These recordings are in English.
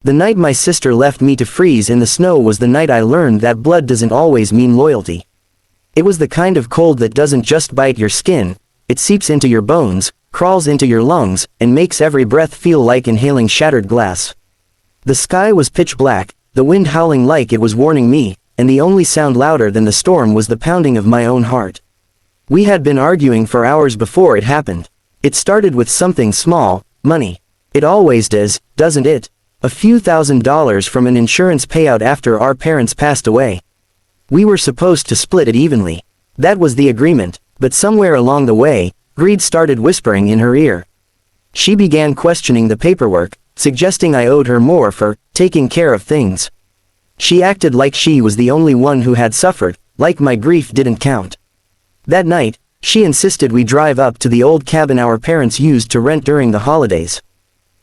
The night my sister left me to freeze in the snow was the night I learned that blood doesn't always mean loyalty. It was the kind of cold that doesn't just bite your skin, it seeps into your bones, crawls into your lungs, and makes every breath feel like inhaling shattered glass. The sky was pitch black, the wind howling like it was warning me, and the only sound louder than the storm was the pounding of my own heart. We had been arguing for hours before it happened. It started with something small, money. It always does, doesn't it? A few $1,000s from an insurance payout after our parents passed away. We were supposed to split it evenly. That was the agreement, but somewhere along the way, greed started whispering in her ear. She began questioning the paperwork, suggesting I owed her more for taking care of things. She acted like she was the only one who had suffered, like my grief didn't count. That night, she insisted we drive up to the old cabin our parents used to rent during the holidays.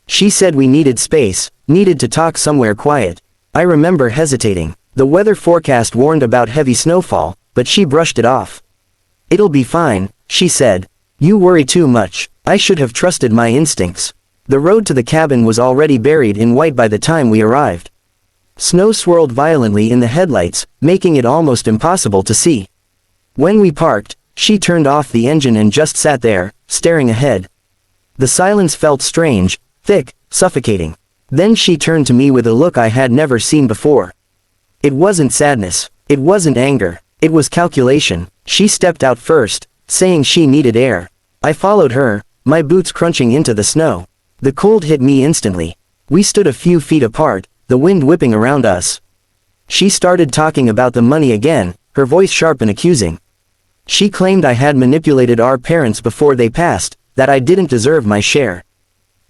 She said we needed space, needed to talk somewhere quiet. I remember hesitating. The weather forecast warned about heavy snowfall, but she brushed it off. "It'll be fine," she said. "You worry too much." I should have trusted my instincts. The road to the cabin was already buried in white by the time we arrived. Snow swirled violently in the headlights, making it almost impossible to see. When we parked, she turned off the engine and just sat there, staring ahead. The silence felt strange, thick, suffocating. Then she turned to me with a look I had never seen before. It wasn't sadness. It wasn't anger. It was calculation. She stepped out first, saying she needed air. I followed her, my boots crunching into the snow. The cold hit me instantly. We stood a few feet apart, the wind whipping around us. She started talking about the money again, her voice sharp and accusing. She claimed I had manipulated our parents before they passed, that I didn't deserve my share.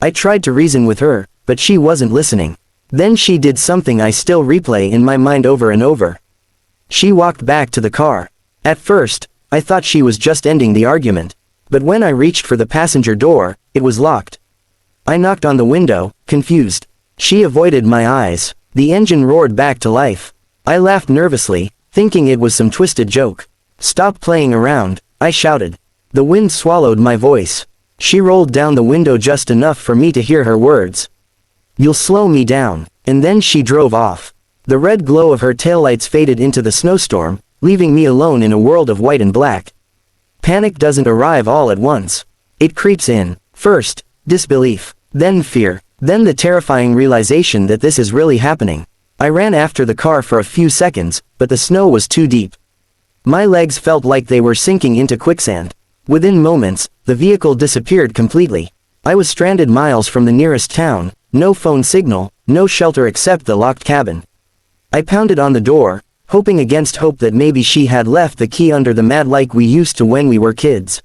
I tried to reason with her, but she wasn't listening. Then she did something I still replay in my mind over and over. She walked back to the car. At first, I thought she was just ending the argument. But when I reached for the passenger door, it was locked. I knocked on the window, confused. She avoided my eyes. The engine roared back to life. I laughed nervously, thinking it was some twisted joke. "Stop playing around," I shouted. The wind swallowed my voice. She rolled down the window just enough for me to hear her words. "You'll slow me down." And then she drove off. The red glow of her taillights faded into the snowstorm, leaving me alone in a world of white and black. Panic doesn't arrive all at once. It creeps in. First, disbelief. Then fear. Then the terrifying realization that this is really happening. I ran after the car for a few seconds, but the snow was too deep. My legs felt like they were sinking into quicksand. Within moments, the vehicle disappeared completely. I was stranded miles from the nearest town, no phone signal, no shelter except the locked cabin. I pounded on the door, hoping against hope that maybe she had left the key under the mat like we used to when we were kids.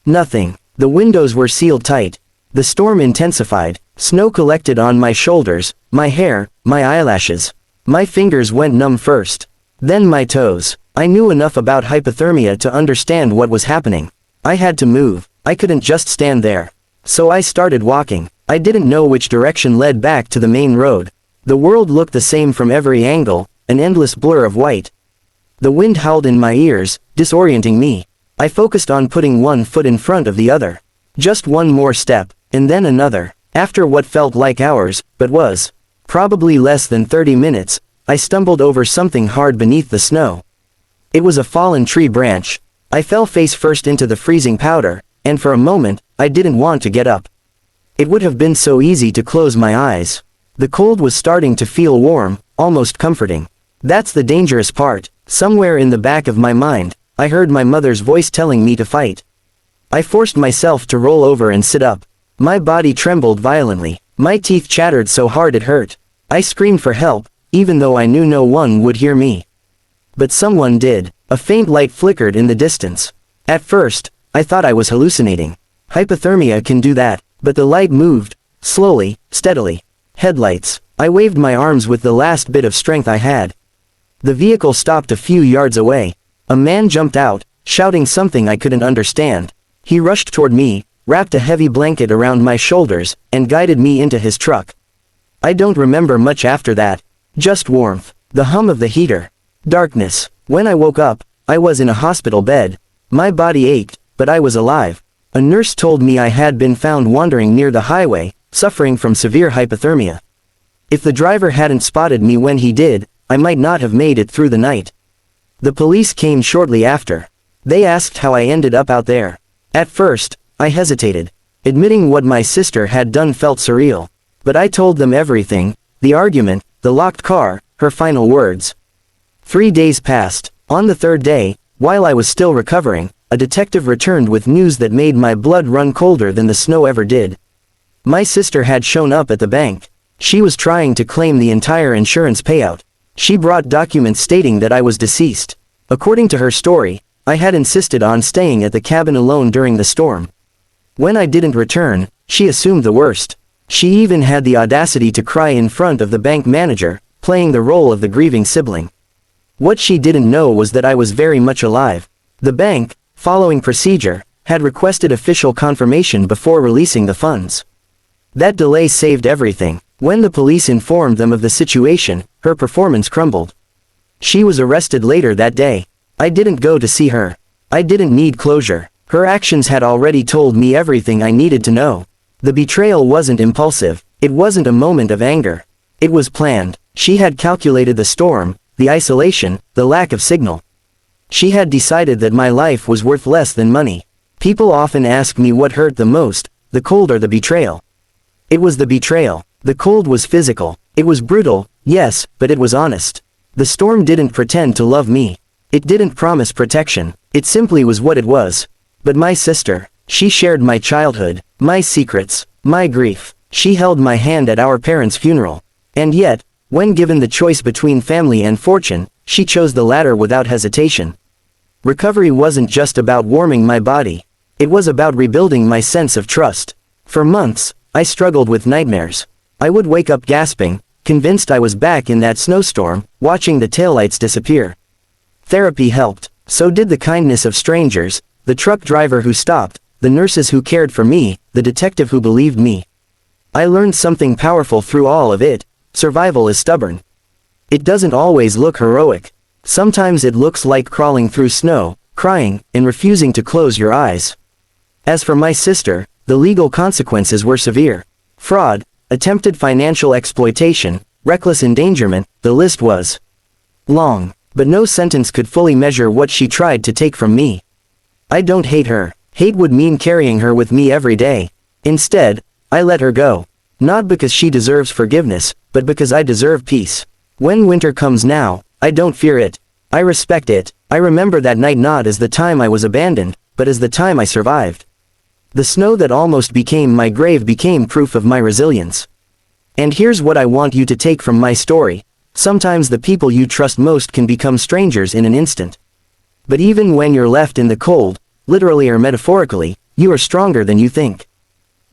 Nothing. The windows were sealed tight. The storm intensified. Snow collected on my shoulders, my hair, my eyelashes. My fingers went numb first. Then my toes. I knew enough about hypothermia to understand what was happening. I had to move. I couldn't just stand there. So I started walking. I didn't know which direction led back to the main road. The world looked the same from every angle, an endless blur of white. The wind howled in my ears, disorienting me. I focused on putting one foot in front of the other. Just one more step, and then another. After what felt like hours, but was probably less than 30 minutes, I stumbled over something hard beneath the snow. It was a fallen tree branch. I fell face first into the freezing powder, and for a moment, I didn't want to get up. It would have been so easy to close my eyes. The cold was starting to feel warm, almost comforting. That's the dangerous part. Somewhere in the back of my mind, I heard my mother's voice telling me to fight. I forced myself to roll over and sit up. My body trembled violently. My teeth chattered so hard it hurt. I screamed for help, even though I knew no one would hear me. But someone did. A faint light flickered in the distance. At first, I thought I was hallucinating. Hypothermia can do that, but the light moved, slowly, steadily. Headlights. I waved my arms with the last bit of strength I had. The vehicle stopped a few yards away. A man jumped out, shouting something I couldn't understand. He rushed toward me, wrapped a heavy blanket around my shoulders, and guided me into his truck. I don't remember much after that. Just warmth. The hum of the heater. Darkness. When I woke up, I was in a hospital bed. My body ached, but I was alive. A nurse told me I had been found wandering near the highway, suffering from severe hypothermia. If the driver hadn't spotted me when he did, I might not have made it through the night. The police came shortly after. They asked how I ended up out there. At first, I hesitated. Admitting what my sister had done felt surreal. But I told them everything, the argument, the locked car, her final words. 3 days passed. On the third day, while I was still recovering, a detective returned with news that made my blood run colder than the snow ever did. My sister had shown up at the bank. She was trying to claim the entire insurance payout. She brought documents stating that I was deceased. According to her story, I had insisted on staying at the cabin alone during the storm. When I didn't return, she assumed the worst. She even had the audacity to cry in front of the bank manager, playing the role of the grieving sibling. What she didn't know was that I was very much alive. The bank, following procedure, had requested official confirmation before releasing the funds. That delay saved everything. When the police informed them of the situation, her performance crumbled. She was arrested later that day. I didn't go to see her. I didn't need closure. Her actions had already told me everything I needed to know. The betrayal wasn't impulsive. It wasn't a moment of anger. It was planned. She had calculated the storm, the isolation, the lack of signal. She had decided that my life was worth less than money. People often ask me what hurt the most, the cold or the betrayal. It was the betrayal. The cold was physical. It was brutal, yes, but it was honest. The storm didn't pretend to love me. It didn't promise protection. It simply was what it was. But my sister, she shared my childhood, my secrets, my grief. She held my hand at our parents' funeral. And yet, when given the choice between family and fortune, she chose the latter without hesitation. Recovery wasn't just about warming my body. It was about rebuilding my sense of trust. For months, I struggled with nightmares. I would wake up gasping, convinced I was back in that snowstorm, watching the taillights disappear. Therapy helped. So did the kindness of strangers, the truck driver who stopped, the nurses who cared for me, the detective who believed me. I learned something powerful through all of it. Survival is stubborn. It doesn't always look heroic. Sometimes it looks like crawling through snow, crying, and refusing to close your eyes. As for my sister, the legal consequences were severe. Fraud, attempted financial exploitation, reckless endangerment, the list was long. But no sentence could fully measure what she tried to take from me. I don't hate her. Hate would mean carrying her with me every day. Instead, I let her go. Not because she deserves forgiveness, but because I deserve peace. When winter comes now, I don't fear it. I respect it. I remember that night not as the time I was abandoned, but as the time I survived. The snow that almost became my grave became proof of my resilience. And here's what I want you to take from my story. Sometimes the people you trust most can become strangers in an instant. But even when you're left in the cold, literally or metaphorically, you are stronger than you think.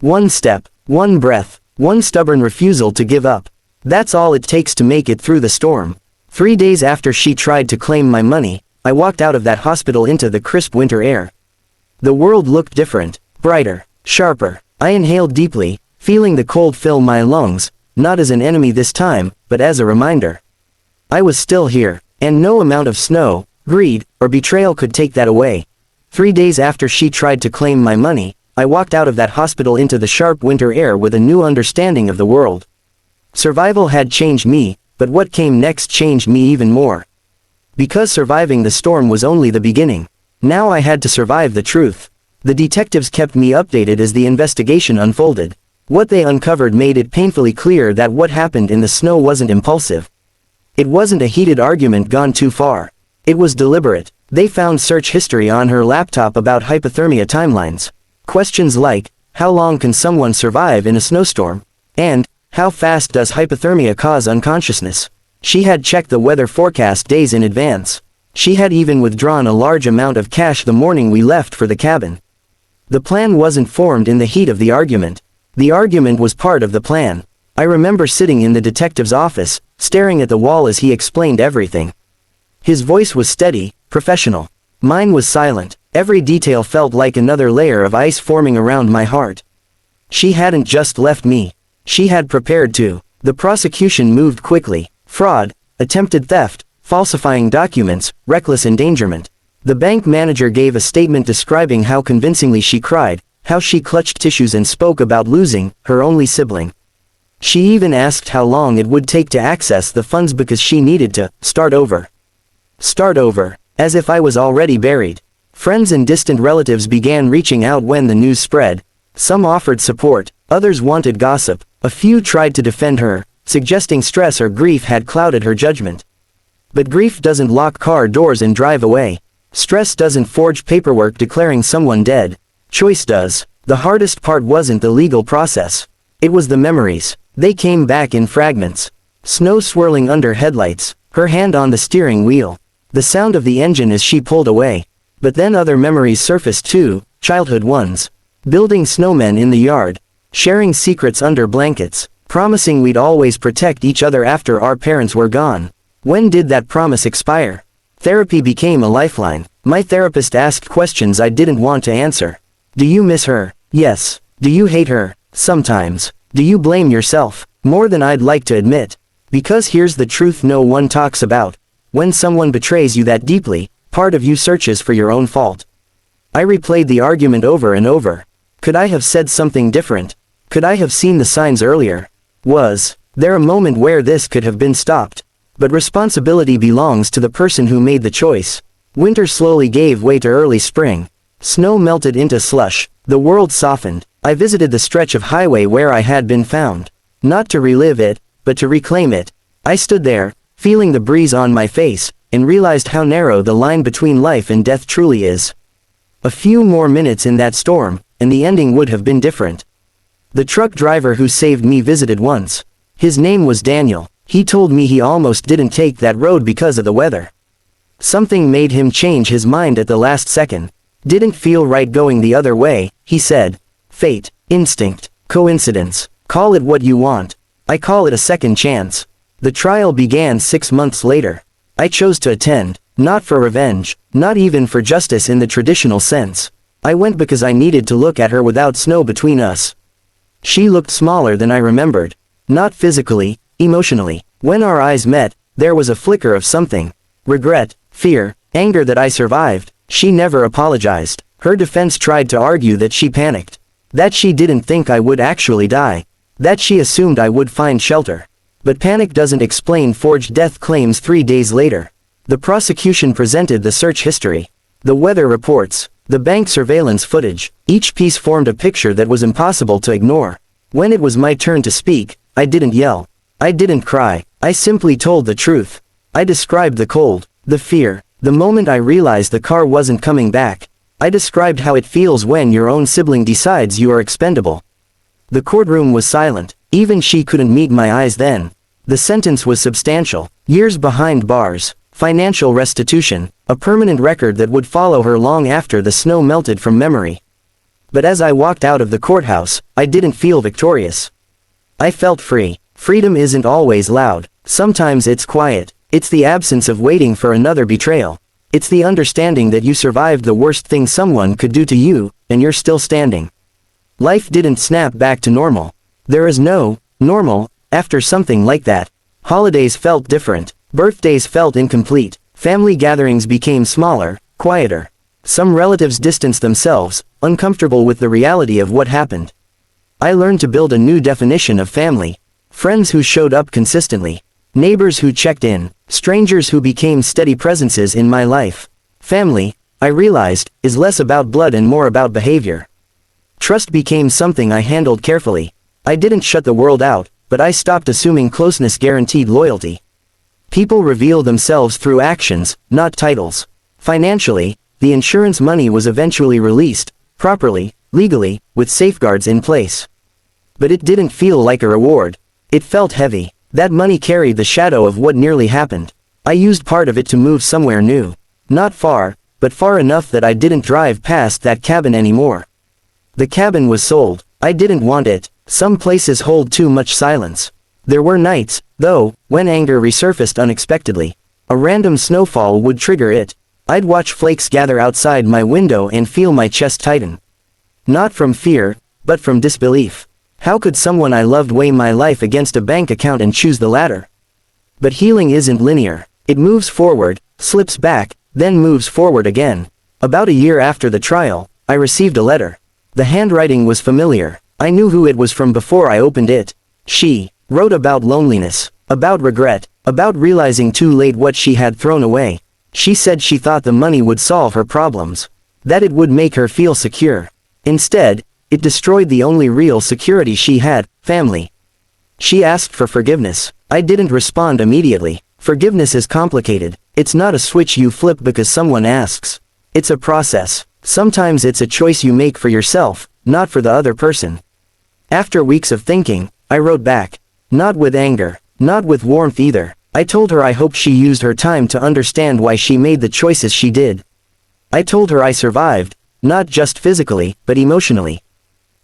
One step, one breath, one stubborn refusal to give up. That's all it takes to make it through the storm. 3 days after she tried to claim my money, I walked out of that hospital into the crisp winter air. The world looked different, brighter, sharper. I inhaled deeply, feeling the cold fill my lungs, not as an enemy this time, but as a reminder. I was still here, and no amount of snow, greed, or betrayal could take that away. 3 days after she tried to claim my money, I walked out of that hospital into the sharp winter air with a new understanding of the world. Survival had changed me, but what came next changed me even more. Because surviving the storm was only the beginning. Now I had to survive the truth. The detectives kept me updated as the investigation unfolded. What they uncovered made it painfully clear that what happened in the snow wasn't impulsive. It wasn't a heated argument gone too far. It was deliberate. They found search history on her laptop about hypothermia timelines. Questions like, how long can someone survive in a snowstorm? And, how fast does hypothermia cause unconsciousness? She had checked the weather forecast days in advance. She had even withdrawn a large amount of cash the morning we left for the cabin. The plan wasn't formed in the heat of the argument. The argument was part of the plan. I remember sitting in the detective's office, staring at the wall as he explained everything. His voice was steady, professional. Mine was silent. Every detail felt like another layer of ice forming around my heart. She hadn't just left me. She had prepared to. The prosecution moved quickly. Fraud, attempted theft, falsifying documents, reckless endangerment. The bank manager gave a statement describing how convincingly she cried, how she clutched tissues and spoke about losing her only sibling. She even asked how long it would take to access the funds because she needed to start over. Start over, as if I was already buried. Friends and distant relatives began reaching out when the news spread. Some offered support, others wanted gossip, a few tried to defend her, suggesting stress or grief had clouded her judgment. But grief doesn't lock car doors and drive away. Stress doesn't forge paperwork declaring someone dead. Choice does. The hardest part wasn't the legal process. It was the memories. They came back in fragments. Snow swirling under headlights, her hand on the steering wheel. The sound of the engine as she pulled away. But then other memories surfaced too, childhood ones. Building snowmen in the yard. Sharing secrets under blankets. Promising we'd always protect each other after our parents were gone. When did that promise expire? Therapy became a lifeline. My therapist asked questions I didn't want to answer. Do you miss her? Yes. Do you hate her? Sometimes. Do you blame yourself? More than I'd like to admit. Because here's the truth no one talks about. When someone betrays you that deeply, part of you searches for your own fault. I replayed the argument over and over. Could I have said something different? Could I have seen the signs earlier? Was there a moment where this could have been stopped? But responsibility belongs to the person who made the choice. Winter slowly gave way to early spring. Snow melted into slush. The world softened. I visited the stretch of highway where I had been found. Not to relive it, but to reclaim it. I stood there, feeling the breeze on my face, and realized how narrow the line between life and death truly is. A few more minutes in that storm, and the ending would have been different. The truck driver who saved me visited once. His name was Daniel. He told me he almost didn't take that road because of the weather. Something made him change his mind at the last second. Didn't feel right going the other way, he said. Fate, instinct, coincidence, call it what you want. I call it a second chance. The trial began 6 months later. I chose to attend, not for revenge, not even for justice in the traditional sense. I went because I needed to look at her without snow between us. She looked smaller than I remembered. Not physically, emotionally. When our eyes met, there was a flicker of something. Regret, fear, anger that I survived. She never apologized. Her defense tried to argue that she panicked. That she didn't think I would actually die. That she assumed I would find shelter. But panic doesn't explain forged death claims 3 days later. The prosecution presented the search history. The weather reports. The bank surveillance footage. Each piece formed a picture that was impossible to ignore. When it was my turn to speak, I didn't yell. I didn't cry. I simply told the truth. I described the cold, the fear, the moment I realized the car wasn't coming back. I described how it feels when your own sibling decides you are expendable. The courtroom was silent. Even she couldn't meet my eyes then. The sentence was substantial. Years behind bars. Financial restitution. A permanent record that would follow her long after the snow melted from memory. But as I walked out of the courthouse, I didn't feel victorious. I felt free. Freedom isn't always loud. Sometimes it's quiet. It's the absence of waiting for another betrayal. It's the understanding that you survived the worst thing someone could do to you, and you're still standing. Life didn't snap back to normal. There is no normal after something like that. Holidays felt different. Birthdays felt incomplete. Family gatherings became smaller, quieter. Some relatives distanced themselves, uncomfortable with the reality of what happened. I learned to build a new definition of family. Friends who showed up consistently. Neighbors who checked in. Strangers who became steady presences in my life. Family, I realized, is less about blood and more about behavior. Trust became something I handled carefully. I didn't shut the world out, but I stopped assuming closeness guaranteed loyalty. People reveal themselves through actions, not titles. Financially, the insurance money was eventually released, properly, legally, with safeguards in place. But it didn't feel like a reward. It felt heavy. That money carried the shadow of what nearly happened. I used part of it to move somewhere new. Not far, but far enough that I didn't drive past that cabin anymore. The cabin was sold. I didn't want it. Some places hold too much silence. There were nights, though, when anger resurfaced unexpectedly. A random snowfall would trigger it. I'd watch flakes gather outside my window and feel my chest tighten. Not from fear, but from disbelief. How could someone I loved weigh my life against a bank account and choose the latter? But healing isn't linear. It moves forward, slips back, then moves forward again. About a year after the trial, I received a letter. The handwriting was familiar. I knew who it was from before I opened it. She Wrote about loneliness, about regret, about realizing too late what she had thrown away. She said she thought the money would solve her problems, that it would make her feel secure. Instead, it destroyed the only real security she had, family. She asked for forgiveness. I didn't respond immediately. Forgiveness is complicated. It's not a switch you flip because someone asks. It's a process. Sometimes it's a choice you make for yourself, not for the other person. After weeks of thinking, I wrote back. Not with anger, not with warmth either. I told her I hoped she used her time to understand why she made the choices she did. I told her I survived, not just physically, but emotionally.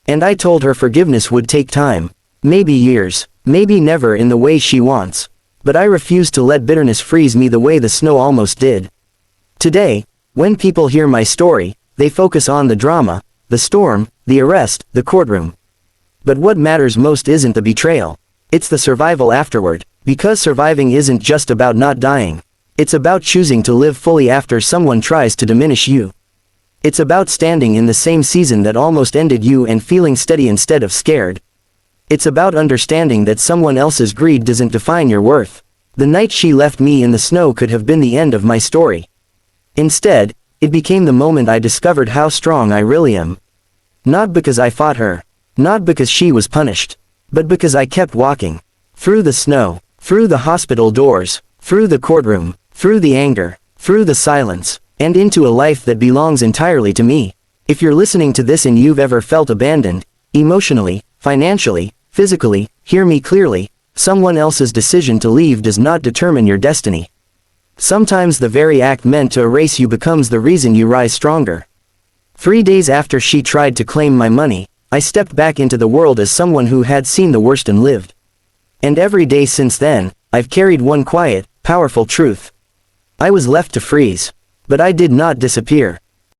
And I told her forgiveness would take time. Maybe years, maybe never in the way she wants. But I refused to let bitterness freeze me the way the snow almost did. Today, when people hear my story, they focus on the drama, the storm, the arrest, the courtroom. But what matters most isn't the betrayal. It's the survival afterward, because surviving isn't just about not dying. It's about choosing to live fully after someone tries to diminish you. It's about standing in the same season that almost ended you and feeling steady instead of scared. It's about understanding that someone else's greed doesn't define your worth. The night she left me in the snow could have been the end of my story. Instead, it became the moment I discovered how strong I really am. Not because I fought her. Not because she was punished. But because I kept walking. Through the snow. Through the hospital doors. Through the courtroom. Through the anger. Through the silence. And into a life that belongs entirely to me. If you're listening to this and you've ever felt abandoned, emotionally, financially, physically, hear me clearly. Someone else's decision to leave does not determine your destiny. Sometimes the very act meant to erase you becomes the reason you rise stronger. 3 days after she tried to claim my money, I stepped back into the world as someone who had seen the worst and lived. And every day since then, I've carried one quiet, powerful truth. I was left to freeze. But I did not disappear.